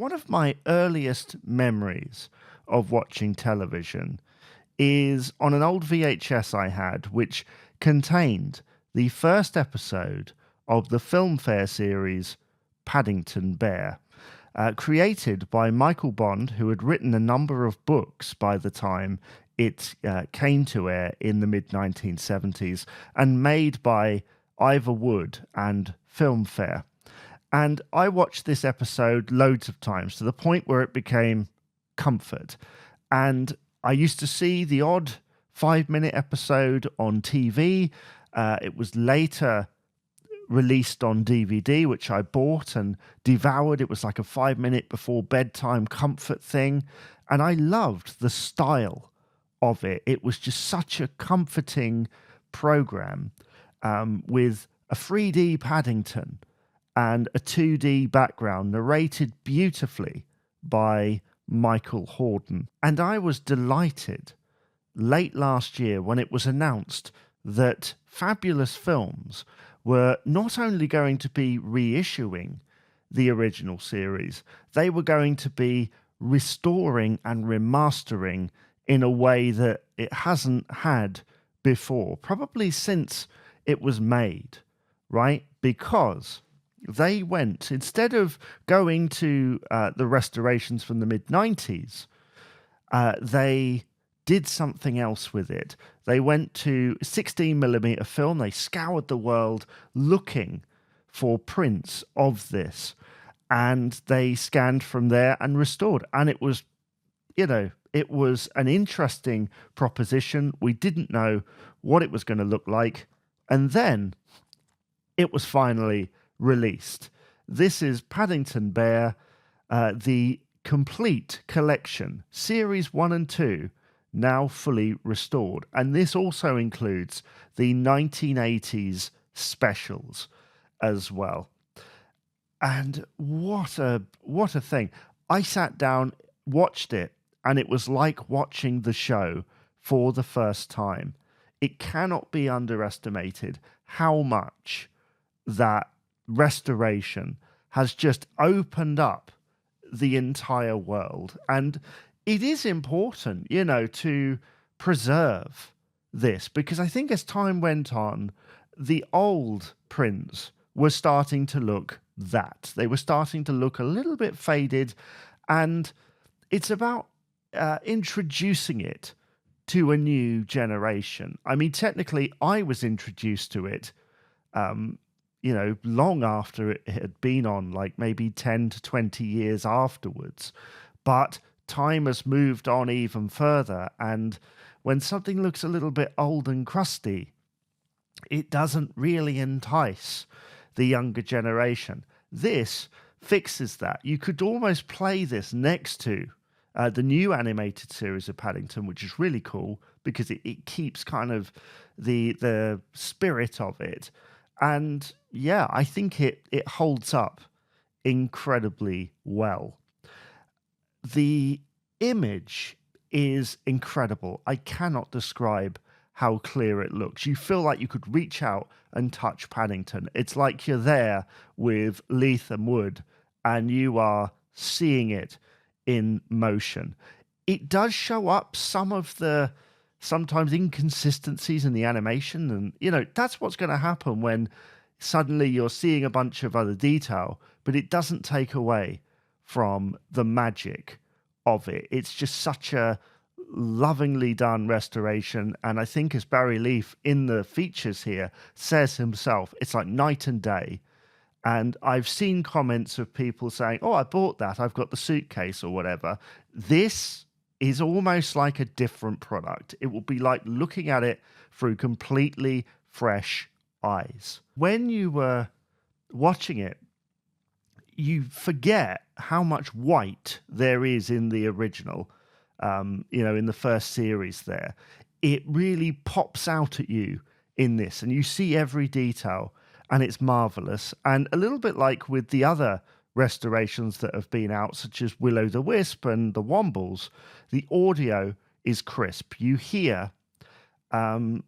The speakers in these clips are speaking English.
One of my earliest memories of watching television is on an old VHS I had, which contained the first episode of the FilmFair series Paddington Bear, created by Michael Bond, who had written a number of books by the time it came to air in the mid 1970s, and made by Ivor Wood and FilmFair. And I watched this episode loads of times to the point where it became comfort. And I used to see the odd 5-minute episode on TV. It was later released on DVD, which I bought and devoured. It was like a 5-minute before bedtime comfort thing. And I loved the style of it. It was just such a comforting program, with a 3D Paddington and a 2D background narrated beautifully by Michael Hordern. And I was delighted late last year when it was announced that Fabulous Films were not only going to be reissuing the original series, they were going to be restoring and remastering in a way that it hasn't had before, probably since it was made, right? Because they went, instead of going to the restorations from the mid-90s, they did something else with it. They went to 16mm film. They scoured the world looking for prints of this, and they scanned from there and restored. And it was, it was an interesting proposition. We didn't know what it was going to look like. And then it was finally released. This is Paddington Bear, the complete collection, series 1 and 2, now fully restored. And this also includes the 1980s specials as well. And what a thing. I sat down, watched it, and it was like watching the show for the first time. It cannot be underestimated how much that restoration has just opened up the entire world. And it is important, to preserve this, because I think as time went on, the old prints were starting to look they were starting to look a little bit faded, and it's about introducing it to a new generation. I mean, technically, I was introduced to it long after it had been on, like maybe 10 to 20 years afterwards. But time has moved on even further, and when something looks a little bit old and crusty, it doesn't really entice the younger generation. This fixes that. You could almost play this next to the new animated series of Paddington, which is really cool because it keeps kind of the spirit of it. And yeah, I think it holds up incredibly well. The image is incredible. I cannot describe how clear it looks. You feel like you could reach out and touch Paddington. It's like you're there with Leith and Wood and you are seeing it in motion. It does show up some of the sometimes inconsistencies in the animation, and that's what's going to happen when suddenly you're seeing a bunch of other detail, but it doesn't take away from the magic of it. It's just such a lovingly done restoration, and I think, as Barry Leaf in the features here says himself, it's like night and day. And I've seen comments of people saying, oh, I bought that, I've got the suitcase or whatever. This is almost like a different product. It will be like looking at it through completely fresh eyes. When you were watching it, you forget how much white there is in the original, in the first series there. It really pops out at you in this, and you see every detail, and it's marvelous. And a little bit like with the other restorations that have been out, such as Will-O-the-Wisp and the Wombles, the audio is crisp. You hear Mr.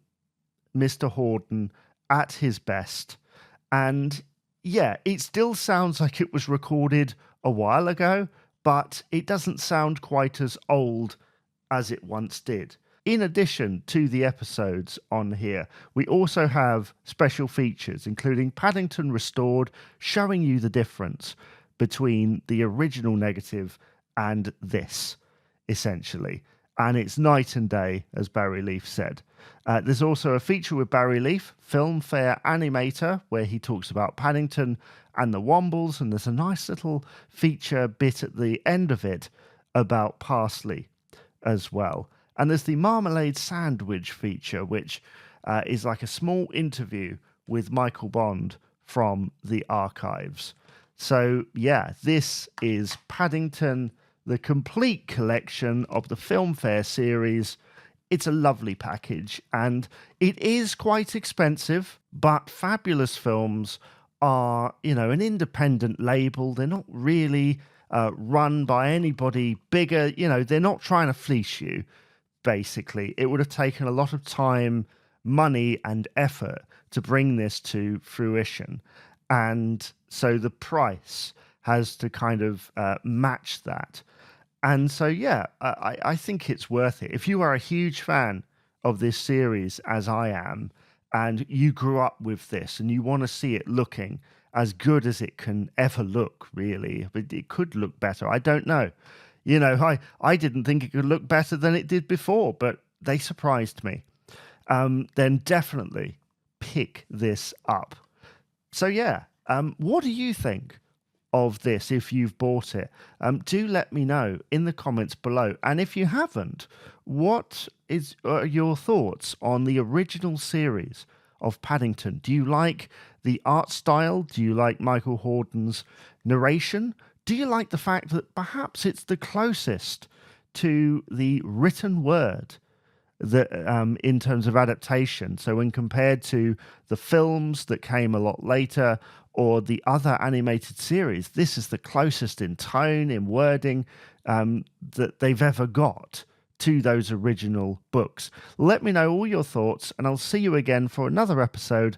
Hordern at his best. And yeah, it still sounds like it was recorded a while ago, but it doesn't sound quite as old as it once did. In addition to the episodes on here, we also have special features, including Paddington Restored, showing you the difference between the original negative and this, essentially. And it's night and day, as Barry Leaf said. There's also a feature with Barry Leaf, FilmFair Animator, where he talks about Paddington and the Wombles, and there's a nice little feature bit at the end of it about Parsley as well. And there's the Marmalade Sandwich feature, which is like a small interview with Michael Bond from the archives. So, yeah, this is Paddington, the complete collection of the FilmFair series. It's a lovely package, and it is quite expensive, but Fabulous Films are, an independent label. They're not really run by anybody bigger. They're not trying to fleece you. Basically, it would have taken a lot of time, money, and effort to bring this to fruition. And so the price has to kind of match that. And so, yeah, I think it's worth it. If you are a huge fan of this series, as I am, and you grew up with this and you want to see it looking as good as it can ever look, really, but it could look better. I don't know. I didn't think it could look better than it did before, but they surprised me. Then definitely pick this up. So yeah, what do you think of this if you've bought it? Do let me know in the comments below. And if you haven't, what is your thoughts on the original series of Paddington? Do you like the art style? Do you like Michael Hordern's narration? Do you like the fact that perhaps it's the closest to the written word that in terms of adaptation? So when compared to the films that came a lot later or the other animated series, this is the closest in tone, in wording that they've ever got to those original books. Let me know all your thoughts, and I'll see you again for another episode